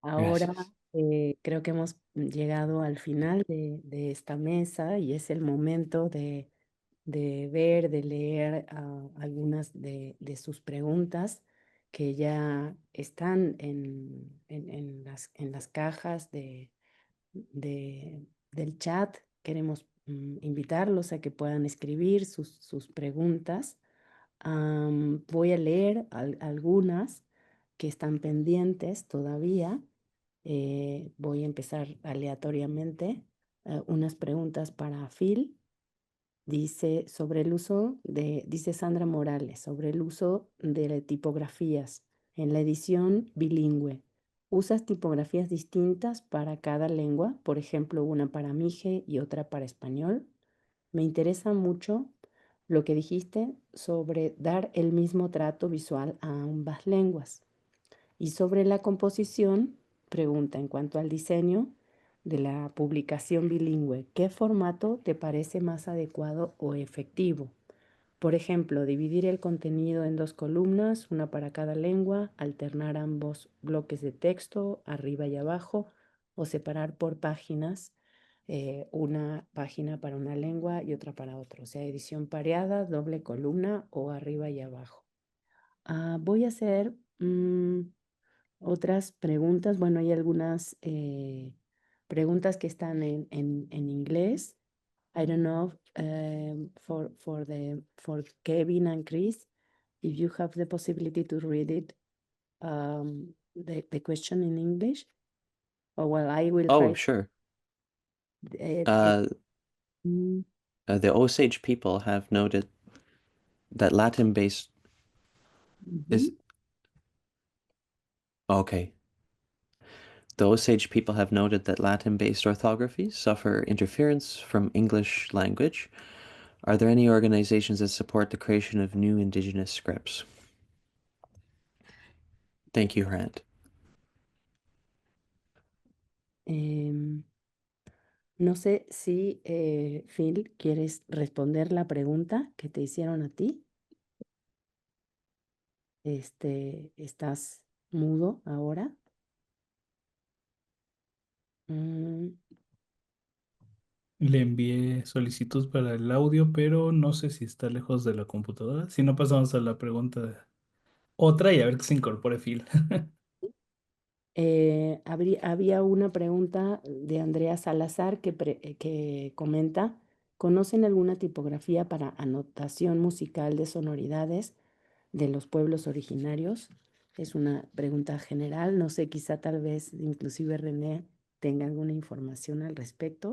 Ahora Gracias. creo que hemos llegado al final de esta mesa y es el momento de ver, de leer algunas de sus preguntas que ya están en las cajas del chat. Queremos invitarlos a que puedan escribir sus preguntas. Voy a leer algunas que están pendientes todavía. Voy a empezar aleatoriamente. Unas preguntas para Phil. Dice Sandra Morales, sobre el uso de tipografías en la edición bilingüe. ¿Usas tipografías distintas para cada lengua? Por ejemplo, una para Mije y otra para español. Me interesa mucho lo que dijiste sobre dar el mismo trato visual a ambas lenguas. Y sobre la composición, pregunta en cuanto al diseño de la publicación bilingüe, ¿qué formato te parece más adecuado o efectivo? Por ejemplo, dividir el contenido en dos columnas, una para cada lengua, alternar ambos bloques de texto, arriba y abajo, o separar por páginas, una página para una lengua y otra para otra. O sea, edición pareada, doble columna o arriba y abajo. Voy a hacer otras preguntas. Bueno, hay algunas preguntas que están en inglés. I don't know for Kevin and Chris, if you have the possibility to read it, the question in English. Oh, well, I will Oh, try. sure. Uh, Uh, mm, the Osage people have noted that Latin-based is mhm. okay. The Osage people have noted that Latin-based orthographies suffer interference from English language. Are there any organizations that support the creation of new indigenous scripts? Thank you, Grant. Em, no sé si, Phil, quieres responder la pregunta que te hicieron a ti. ¿Estás mudo ahora? Mm, Le envié solicitud para el audio, pero no sé si está lejos de la computadora. Si no, pasamos a la pregunta otra y a ver que se incorpore Phil. había una pregunta de Andrea Salazar que comenta, ¿conocen alguna tipografía para anotación musical de sonoridades de los pueblos originarios? Es una pregunta general, no sé, quizá tal vez inclusive René tenga alguna información al respecto.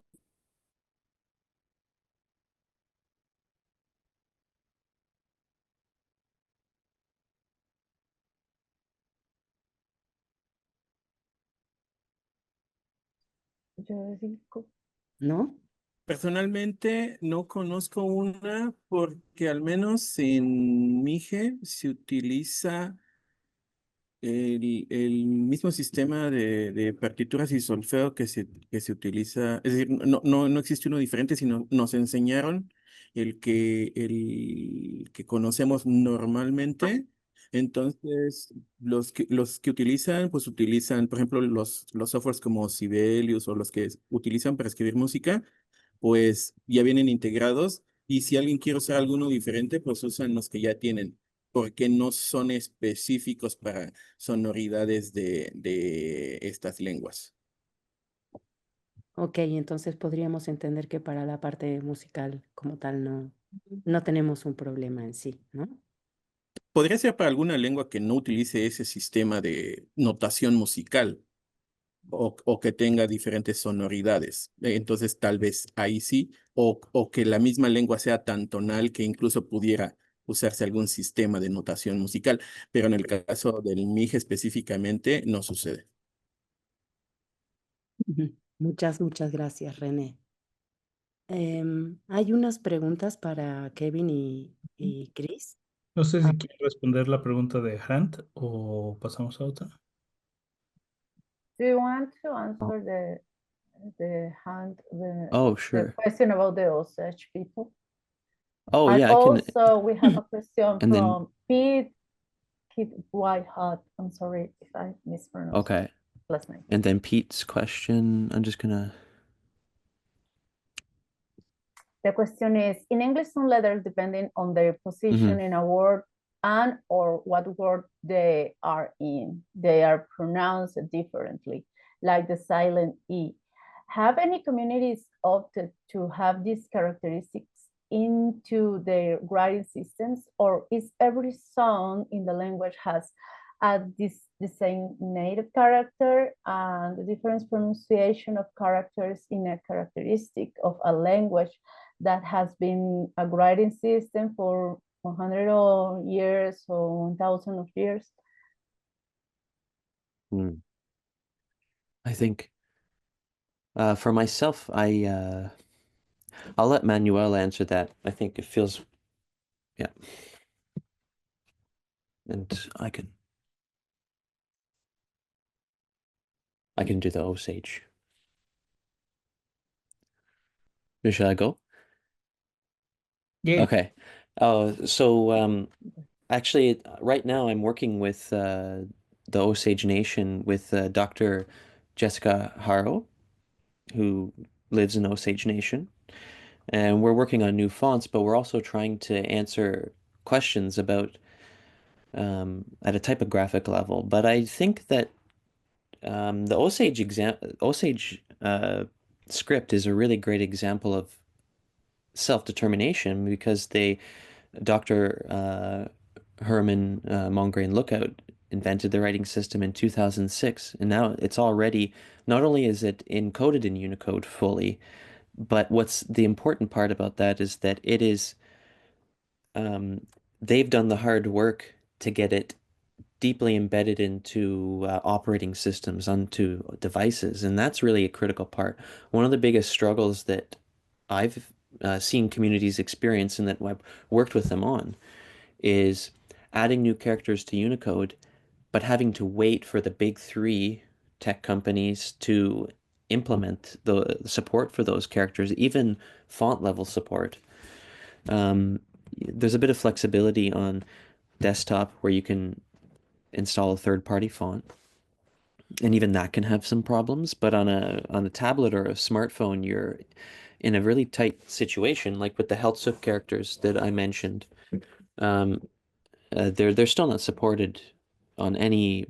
Yo digo, ¿No? Personalmente no conozco una porque al menos en Mije se utiliza el mismo sistema de partituras y solfeo que se utiliza, es decir, no existe uno diferente, sino nos enseñaron el que conocemos normalmente. Entonces, los que utilizan, pues utilizan, por ejemplo, los softwares como Sibelius o los que utilizan para escribir música, pues ya vienen integrados. Y si alguien quiere usar alguno diferente, pues usan los que ya tienen, porque no son específicos para sonoridades de estas lenguas. Ok, entonces podríamos entender que para la parte musical como tal no tenemos un problema en sí, ¿no? Podría ser para alguna lengua que no utilice ese sistema de notación musical o que tenga diferentes sonoridades. Entonces, tal vez ahí sí, o que la misma lengua sea tan tonal que incluso pudiera usarse algún sistema de notación musical, pero en el caso del MIG específicamente no sucede. Ujú. Muchas gracias, René. Hay unas preguntas para Kevin y Chris. No sé Ah, si quiere responder la pregunta de Hunt o pasamos a otra. do you want to answer the hand Oh, the sure. question about the Osage people? Oh, And yeah, I can. also we have a question And then, from Pete Kid White Hat. I'm sorry if I mispronounced. okay. last night. And then Pete's question, I'm just gonna. The question is, in English, some letters, depending on their position in a word and or what word they are in, they are pronounced differently, like the silent E. Have any communities opted to have these characteristics into their writing systems, or is every sound in the language has the same native character, and the different pronunciation of characters in a characteristic of a language that has been a writing system for 100 years or 1,000 of years? I think for myself, I'll let Manuel answer that. I think it feels, yeah. And I can do the Osage. Shall I go? Yeah. Okay. So actually, right now I'm working with the Osage Nation with Dr. Jessica Haro, who lives in Osage Nation. And we're working on new fonts, but we're also trying to answer questions about at a typographic level. But I think that the Osage script is a really great example of self-determination because Dr. Herman Mongrain Lookout invented the writing system in 2006, and now it's already, not only is it encoded in Unicode fully, but what's the important part about that is that it is, they've done the hard work to get it deeply embedded into operating systems, onto devices, and that's really a critical part. One of the biggest struggles that I've seen communities experience and that I've worked with them on is adding new characters to Unicode, but having to wait for the big three tech companies to implement the support for those characters, even font level support. There's a bit of flexibility on desktop where you can install a third-party font, and even that can have some problems. But on a tablet or a smartphone, you're in a really tight situation, like with the Heltsup characters that I mentioned. They're still not supported on any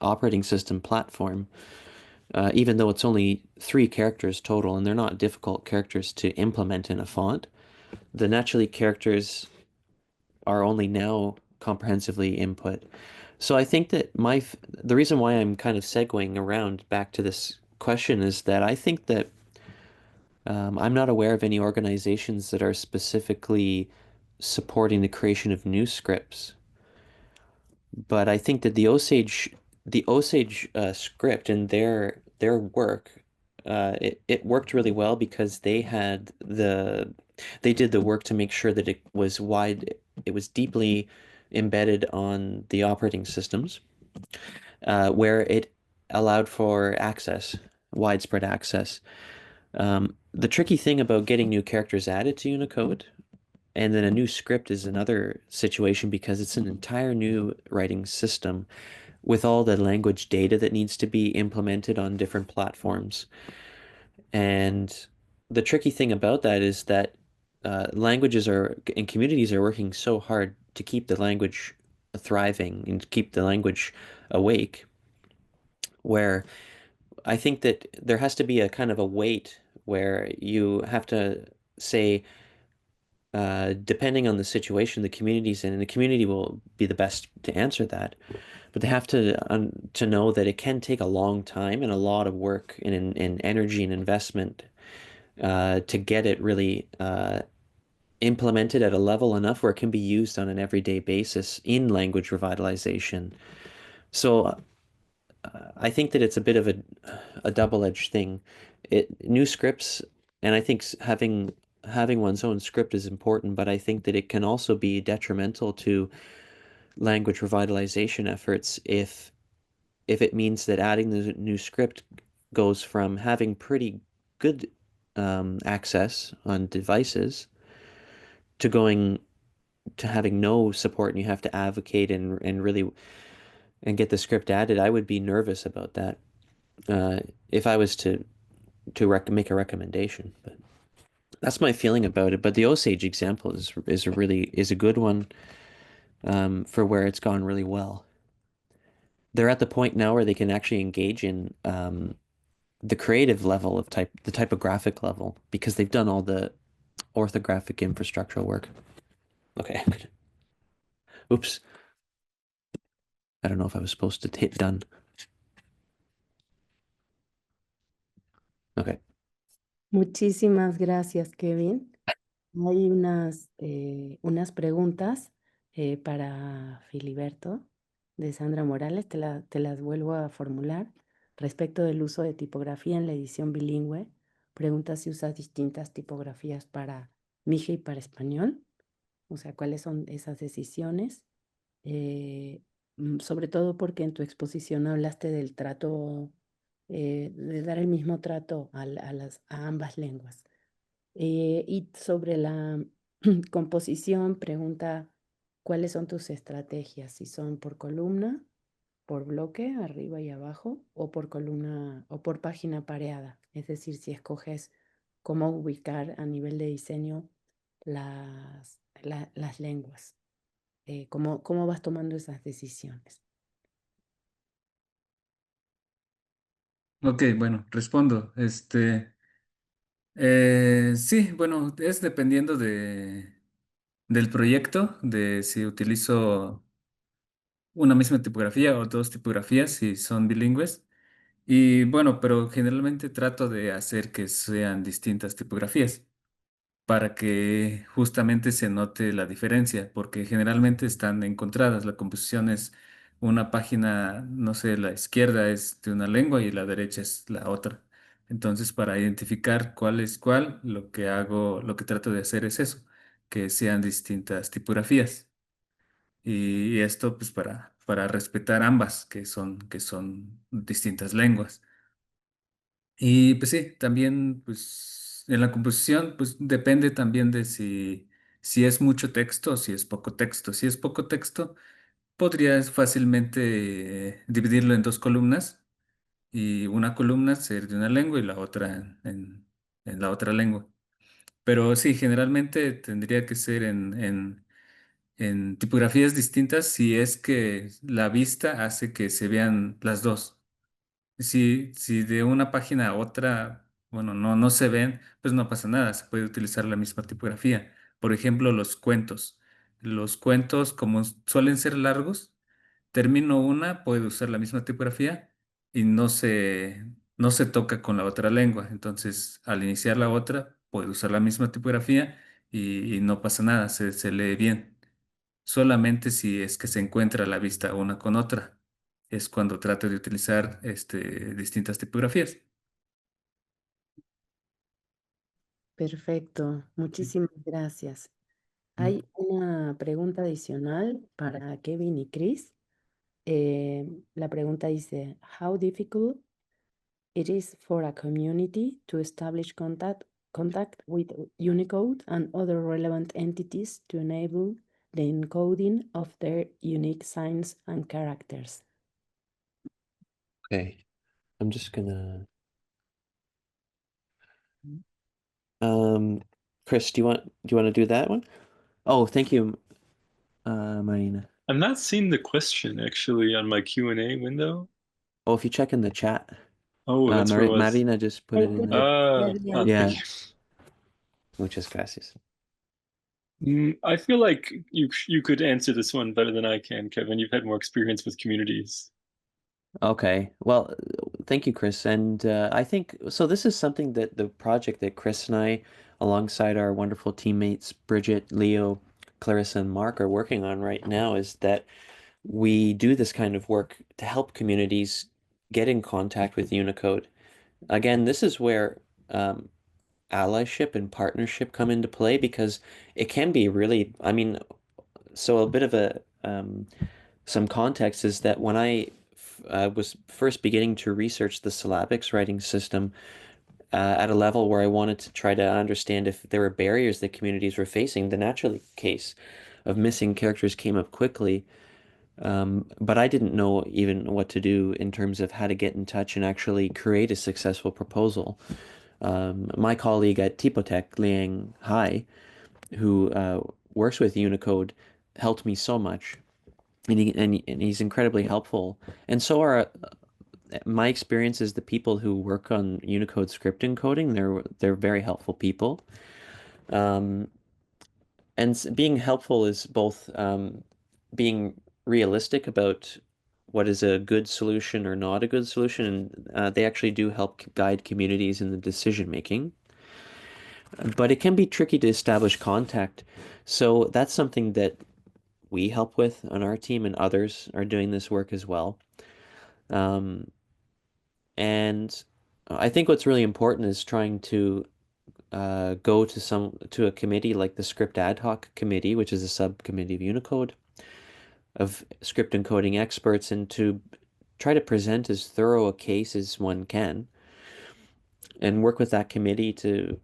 operating system platform, even though it's only 3 characters total, and they're not difficult characters to implement in a font. The naturally characters are only now comprehensively input. So I think that the reason why I'm kind of segueing around back to this question is that I think that I'm not aware of any organizations that are specifically supporting the creation of new scripts. But I think that the Osage script and their work, it worked really well because they did the work to make sure that it was deeply embedded on the operating systems, where it allowed for widespread access. The tricky thing about getting new characters added to Unicode and then a new script is another situation because it's an entire new writing system with all the language data that needs to be implemented on different platforms. And the tricky thing about that is that languages and communities are working so hard to keep the language thriving and to keep the language awake, where I think that there has to be a kind of a wait where you have to say, depending on the situation the community's in, and the community will be the best to answer that, but they have to know that it can take a long time and a lot of work and energy and investment to get it really implemented at a level enough where it can be used on an everyday basis in language revitalization. So I think that it's a bit of a double-edged thing. New scripts, and I think having one's own script is important, but I think that it can also be detrimental to language revitalization efforts if it means that adding the new script goes from having pretty good access on devices to going to having no support, and you have to advocate and really and get the script added, I would be nervous about that if I was to make a recommendation. But that's my feeling about it. But the Osage example is a good one for where it's gone really well. They're at the point now where they can actually engage in the creative level of the typographic level, because they've done all the orthographic infrastructural work. Okay. Oops. I don't know if I was supposed to hit done. Okay. Muchísimas gracias, Kevin. Hay unas preguntas para Filiberto de Sandra Morales, te las vuelvo a formular. Respecto del uso de tipografía en la edición bilingüe, pregunta si usas distintas tipografías para Mije y para español, o sea, cuáles son esas decisiones. Sobre todo porque en tu exposición hablaste del trato, de dar el mismo trato a ambas lenguas. Y sobre la composición, pregunta cuáles son tus estrategias, si son por columna, por bloque, arriba y abajo, o por columna o por página pareada. Es decir, si escoges cómo ubicar a nivel de diseño las lenguas. ¿Cómo vas tomando esas decisiones? Ok, bueno, respondo. Sí, bueno, es dependiendo del proyecto, de si utilizo una misma tipografía o dos tipografías, si son bilingües. Y bueno, pero generalmente trato de hacer que sean distintas tipografías para que justamente se note la diferencia, porque generalmente están encontradas. La composición es una página, no sé, la izquierda es de una lengua y la derecha es la otra. Entonces, para identificar cuál es cuál, lo que hago, lo que trato de hacer es eso, que sean distintas tipografías. Y esto, pues, para respetar ambas, que son distintas lenguas. Y pues sí, también pues en la composición pues depende también de si es mucho texto o si es poco texto. Si es poco texto, podrías fácilmente dividirlo en dos columnas y una columna ser de una lengua y la otra en la otra lengua. Pero sí, generalmente tendría que ser en tipografías distintas si es que la vista hace que se vean las dos. Si de una página a otra, bueno, no se ven, pues no pasa nada, se puede utilizar la misma tipografía. Por ejemplo, los cuentos. Los cuentos, como suelen ser largos, termino una, puedo usar la misma tipografía y no se toca con la otra lengua. Entonces, al iniciar la otra, puedo usar la misma tipografía y no pasa nada, se lee bien. Solamente si es que se encuentra a la vista una con otra. Es cuando trato de utilizar distintas tipografías. Perfecto, muchísimas gracias. Mm. Hay una pregunta adicional para Kevin y Chris. La pregunta dice, How difficult it is for a community to establish contact with Unicode and other relevant entities to enable the encoding of their unique signs and characters. Okay. I'm just gonna Chris, do you want to do that one? Oh, thank you, Marina. I'm not seeing the question actually on my Q&A window. Oh, if you check in the chat, Oh, that's where it was. Marina just put it in there. Yeah. Thank you. Muchas gracias. I feel like you could answer this one better than I can, Kevin. You've had more experience with communities. Okay. Well, thank you, Chris. And I think so. This is something that the project that Chris and I, alongside our wonderful teammates Bridget, Leo, Clarissa, and Mark, are working on right now, is that we do this kind of work to help communities get in contact with Unicode. Again, this is where allyship and partnership come into play, because it can be really, I mean, so a bit of some context is that when I was first beginning to research the syllabics writing system at a level where I wanted to try to understand if there were barriers that communities were facing, the natural case of missing characters came up quickly. But I didn't know even what to do in terms of how to get in touch and actually create a successful proposal. My colleague at Tipotech, Liang Hai, who works with Unicode, helped me so much, and he's incredibly helpful. And so are my experience is the people who work on Unicode script encoding. They're very helpful people. Um, and being helpful is both being realistic about what is a good solution or not a good solution, and they actually do help guide communities in the decision making. But it can be tricky to establish contact. So that's something that we help with on our team, and others are doing this work as well. Um, and I think what's really important is trying to go to a committee like the Script Ad Hoc Committee, which is a subcommittee of Unicode, of script encoding experts, and to try to present as thorough a case as one can, and work with that committee to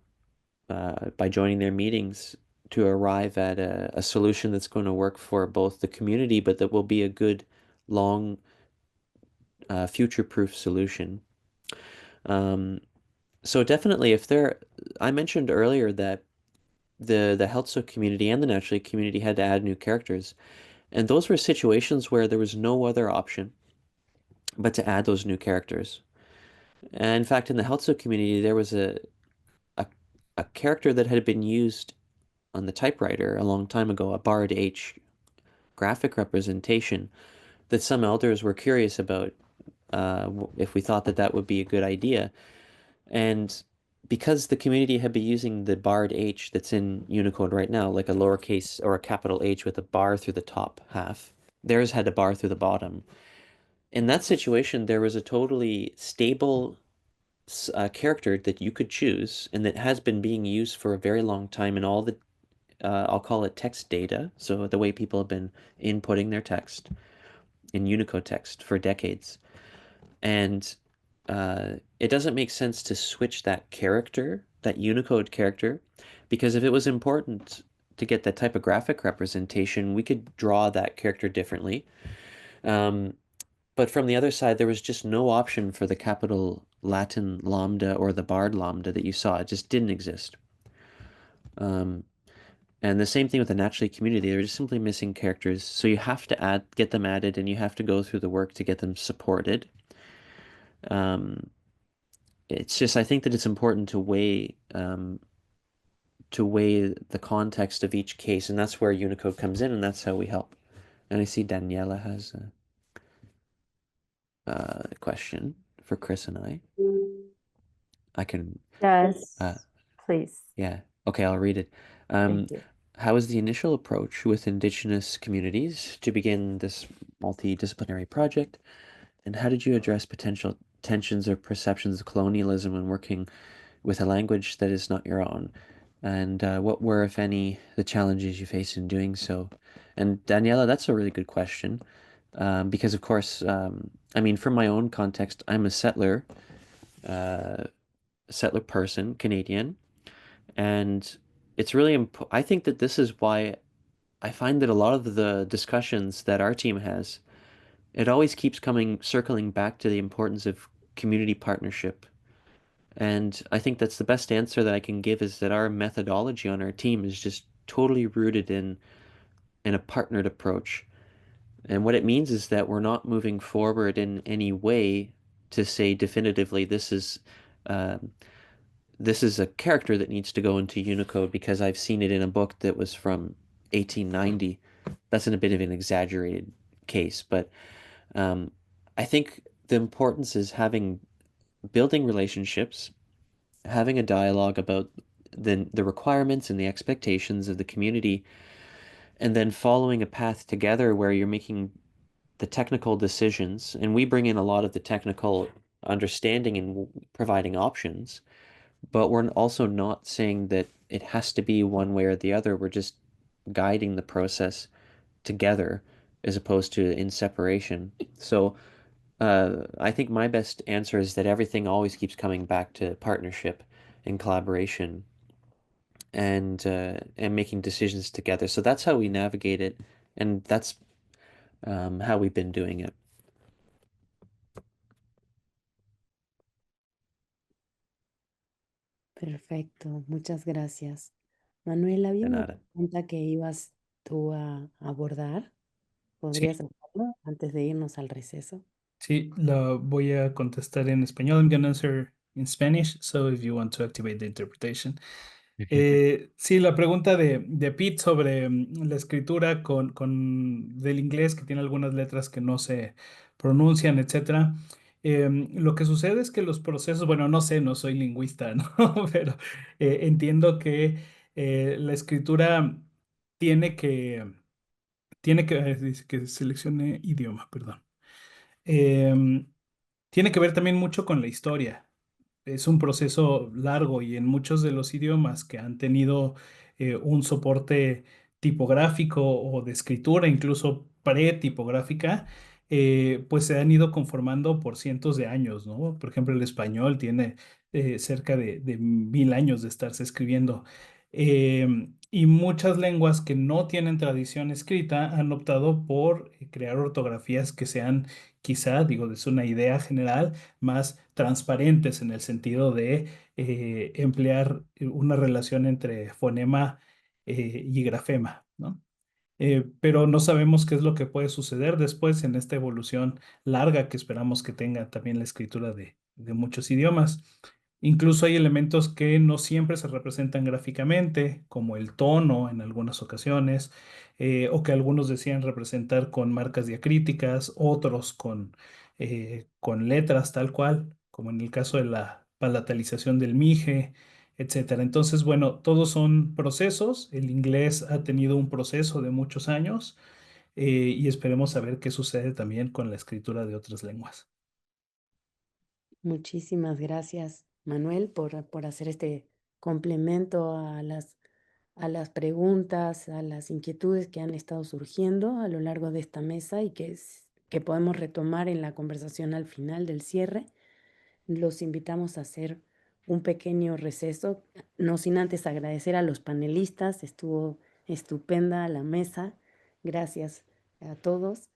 by joining their meetings to arrive at a solution that's going to work for both the community, but that will be a good long future-proof solution. So definitely, I mentioned earlier that the Heltzo community and the Naturally community had to add new characters, and those were situations where there was no other option but to add those new characters. And in fact, in the Heltzo community, there was a, a character that had been used on the typewriter a long time ago, a Bard H graphic representation that some elders were curious about if we thought that that would be a good idea. And because the community had been using the Bard H that's in Unicode right now, like a lowercase or a capital H with a bar through the top half, theirs had a bar through the bottom. In that situation, there was a totally stable character that you could choose and that has been being used for a very long time in all the, I'll call it text data. So the way people have been inputting their text in Unicode text for decades. And it doesn't make sense to switch that character, that Unicode character, because if it was important to get that typographic representation, we could draw that character differently. But from the other side, there was just no option for the capital Latin lambda or the Bard lambda that you saw. It just didn't exist. And the same thing with the Naturally community. They're just simply missing characters. So you have to get them added, and you have to go through the work to get them supported. It's just, I think that it's important to weigh the context of each case, and that's where Unicode comes in, and that's how we help. And I see Daniela has a question for Chris and I. I can, Yes, please. yeah. Okay, I'll read it. Thank you. How was the initial approach with Indigenous communities to begin this multidisciplinary project? And how did you address potential tensions or perceptions of colonialism when working with a language that is not your own? And what were, if any, the challenges you faced in doing so? And Daniela, that's a really good question. Because of course, I mean, from my own context, I'm a settler person, Canadian, and it's really I think that this is why I find that a lot of the discussions that our team has, it always keeps circling back to the importance of community partnership. And I think that's the best answer that I can give, is that our methodology on our team is just totally rooted in a partnered approach. And what it means is that we're not moving forward in any way to say definitively um, this is a character that needs to go into Unicode because I've seen it in a book that was from 1890. That's in a bit of an exaggerated case, but I think the importance is building relationships, having a dialogue about the requirements and the expectations of the community, and then following a path together where you're making the technical decisions. And we bring in a lot of the technical understanding and providing options, but we're also not saying that it has to be one way or the other. We're just guiding the process together as opposed to in separation. So I think my best answer is that everything always keeps coming back to partnership and collaboration and making decisions together. So that's how we navigate it, and that's how we've been doing it. Perfecto, muchas gracias. Manuel, había De una nada. pregunta que ibas tú a abordar. ¿Podrías Sí, hacerlo antes de irnos al receso? sí, la voy a contestar en español. I'm gonna answer in Spanish, so if you want to activate the interpretation. Sí, la pregunta de Pete sobre la escritura del inglés que tiene algunas letras que no se pronuncian, etcétera. Lo que sucede es que los procesos, bueno, no sé, no soy lingüista, ¿no? Pero entiendo que la escritura tiene que, dice que seleccione idioma, perdón. Em, Tiene que ver también mucho con la historia. Es un proceso largo y en muchos de los idiomas que han tenido un soporte tipográfico o de escritura, incluso pre-tipográfica, pues se han ido conformando por cientos de años, ¿no? Por ejemplo, el español tiene cerca de 1000 años de estarse escribiendo. Y muchas lenguas que no tienen tradición escrita han optado por crear ortografías que sean, quizá, digo, es una idea general, más transparentes en el sentido de emplear una relación entre fonema y grafema, ¿no? Pero no sabemos qué es lo que puede suceder después en esta evolución larga que esperamos que tenga también la escritura de muchos idiomas. Incluso hay elementos que no siempre se representan gráficamente, como el tono en algunas ocasiones, o que algunos decían representar con marcas diacríticas, otros con letras tal cual, como en el caso de la palatalización del mije, etcétera. Entonces, bueno, todos son procesos. El inglés ha tenido un proceso de muchos años y esperemos saber qué sucede también con la escritura de otras lenguas. Muchísimas gracias, Manuel, por hacer este complemento a las preguntas, a las inquietudes que han estado surgiendo a lo largo de esta mesa y que podemos retomar en la conversación al final del cierre. Los invitamos a hacer un pequeño receso, no sin antes agradecer a los panelistas. Estuvo estupenda la mesa. Gracias a todos.